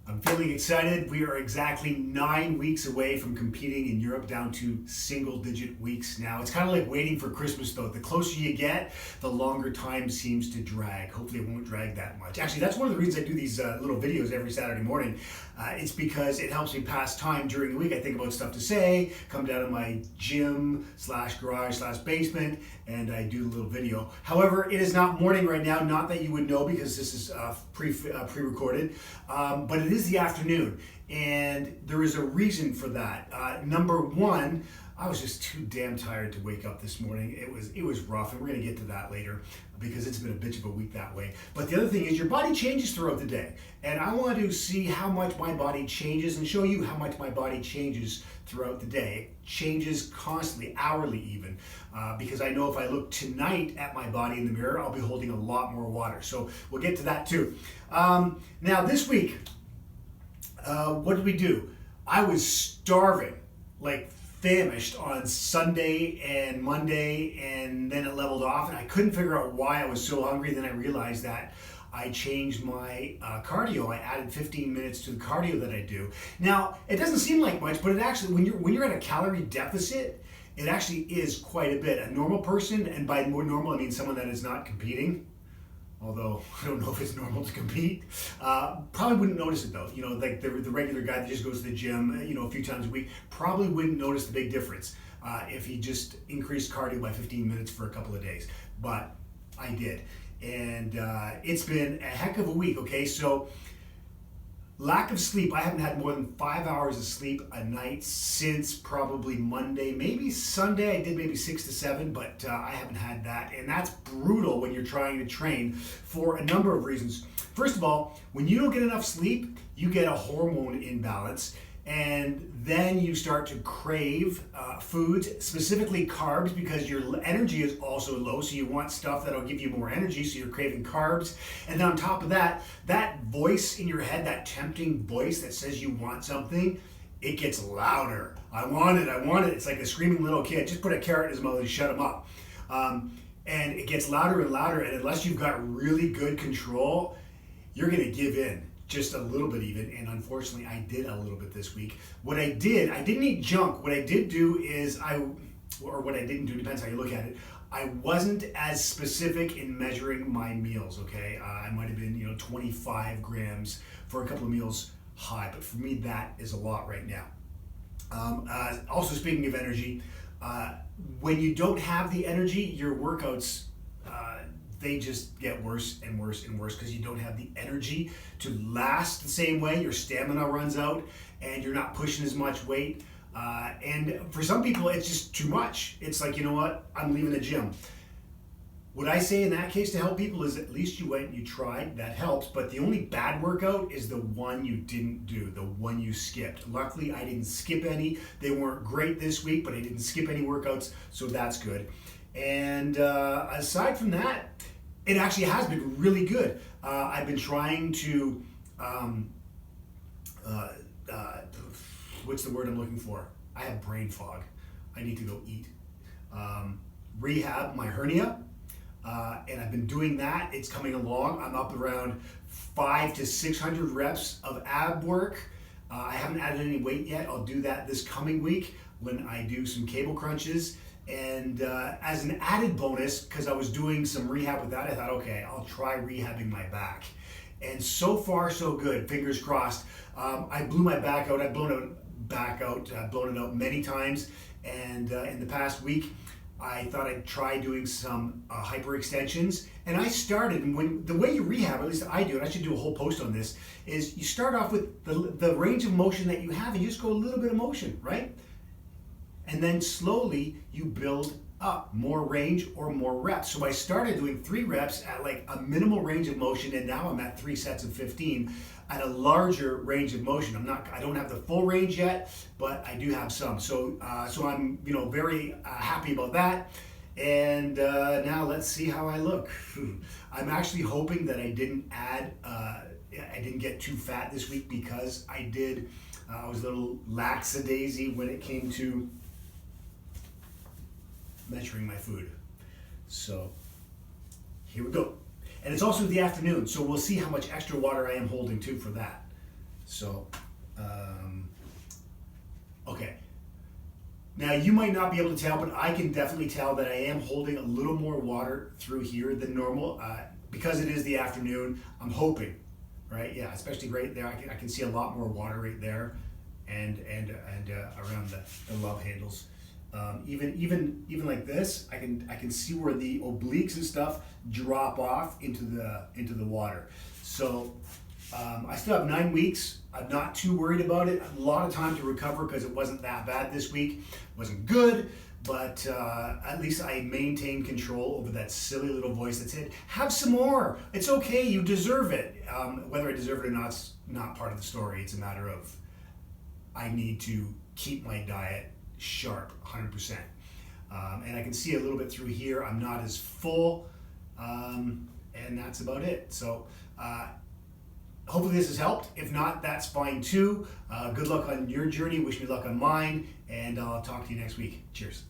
I'm feeling excited. We are exactly 9 weeks away from competing in Europe, down to single-digit weeks now. It's kind of like waiting for Christmas, though. The closer you get, the longer time seems to drag. Hopefully it won't drag that much. Actually, that's one of the reasons I do these little videos every Saturday morning. It's because it helps me pass time during the week. I think about stuff to say, come down to my gym / garage / basement, and I do a little video. However, it is not morning right now, not that you would know because this is pre-recorded, but it is the afternoon, and there is a reason for that. Number one, I was just too damn tired to wake up this morning. It was rough, and we're going to get to that later because it's been a bitch of a week that way. But the other thing is your body changes throughout the day, and I want to see how much my body changes and show you how much my body changes throughout the day. It changes constantly, hourly even, because I know if I look tonight at my body in the mirror, I'll be holding a lot more water. So we'll get to that too. Now this week, what did we do? I was starving, like famished on Sunday and Monday, and then it leveled off, and I couldn't figure out why I was so hungry. Then I realized that I changed my cardio. I added 15 minutes to the cardio that I do. Now, it doesn't seem like much, but it actually, when you're at a calorie deficit, it actually is quite a bit. A normal person, and by more normal I mean someone that is not competing, although I don't know if it's normal to compete, probably wouldn't notice it though. You know, like the regular guy that just goes to the gym, you know, a few times a week, probably wouldn't notice the big difference if he just increased cardio by 15 minutes for a couple of days. But I did, and it's been a heck of a week. Okay, so lack of sleep. I haven't had more than 5 hours of sleep a night since probably Monday, maybe Sunday. I did maybe 6 to 7, but I haven't had that. And that's brutal when you're trying to train for a number of reasons. First of all, when you don't get enough sleep, you get a hormone imbalance. And then you start to crave foods, specifically carbs, because your energy is also low. So you want stuff that'll give you more energy. So you're craving carbs. And then on top of that, that voice in your head, that tempting voice that says you want something, it gets louder. I want it, I want it. It's like a screaming little kid. Just put a carrot in his mouth and shut him up. And it gets louder and louder. And unless you've got really good control, you're going to give in. Just a little bit even, and unfortunately I did a little bit this week. What I didn't eat junk. What I did do is or what I didn't do, depends how you look at it, I wasn't as specific in measuring my meals, okay? I might have been, 25 grams for a couple of meals high, but for me that is a lot right now. Also speaking of energy, when you don't have the energy, your workouts, they just get worse and worse and worse because you don't have the energy to last the same way. Your stamina runs out and you're not pushing as much weight. And for some people, it's just too much. It's like, you know what? I'm leaving the gym. What I say in that case to help people is at least you went and you tried. That helps. But the only bad workout is the one you didn't do, the one you skipped. Luckily, I didn't skip any. They weren't great this week, but I didn't skip any workouts, so that's good. And aside from that, it actually has been really good. I've been trying to, what's the word I'm looking for? I have brain fog. I need to go eat. Rehab my hernia, and I've been doing that. It's coming along. I'm up around 500 to 600 reps of ab work. I haven't added any weight yet. I'll do that this coming week when I do some cable crunches. And as an added bonus, because I was doing some rehab with that, I thought, okay, I'll try rehabbing my back. And so far, so good. Fingers crossed. I blew my back out. I've blown it out many times. And in the past week, I thought I'd try doing some hyperextensions. And I started, and the way you rehab, at least I do, and I should do a whole post on this, is you start off with the range of motion that you have, and you just go a little bit of motion, right? And then slowly you build up more range or more reps. So I started doing 3 reps at like a minimal range of motion, and now I'm at 3 sets of 15 at a larger range of motion. I don't have the full range yet, but I do have some. So I'm very happy about that. And now let's see how I look. I'm actually hoping that I didn't get too fat this week because I was a little lackadaisy when it came to measuring my food. So here we go. And it's also the afternoon, so we'll see how much extra water I am holding too for that. So, okay. Now you might not be able to tell, but I can definitely tell that I am holding a little more water through here than normal because it is the afternoon. I'm hoping, right? Yeah, especially right there. I can see a lot more water right there, and around the love handles. Even like this, I can see where the obliques and stuff drop off into the water. So I still have 9 weeks. I'm not too worried about it. A lot of time to recover because it wasn't that bad this week. It wasn't good, but at least I maintained control over that silly little voice that said, have some more. It's okay, you deserve it. Whether I deserve it or not, it's not part of the story. It's a matter of I need to keep my diet sharp, 100%. And I can see a little bit through here. I'm not as full, and that's about it. So hopefully this has helped. If not, that's fine too. Good luck on your journey. Wish me luck on mine, and I'll talk to you next week. Cheers.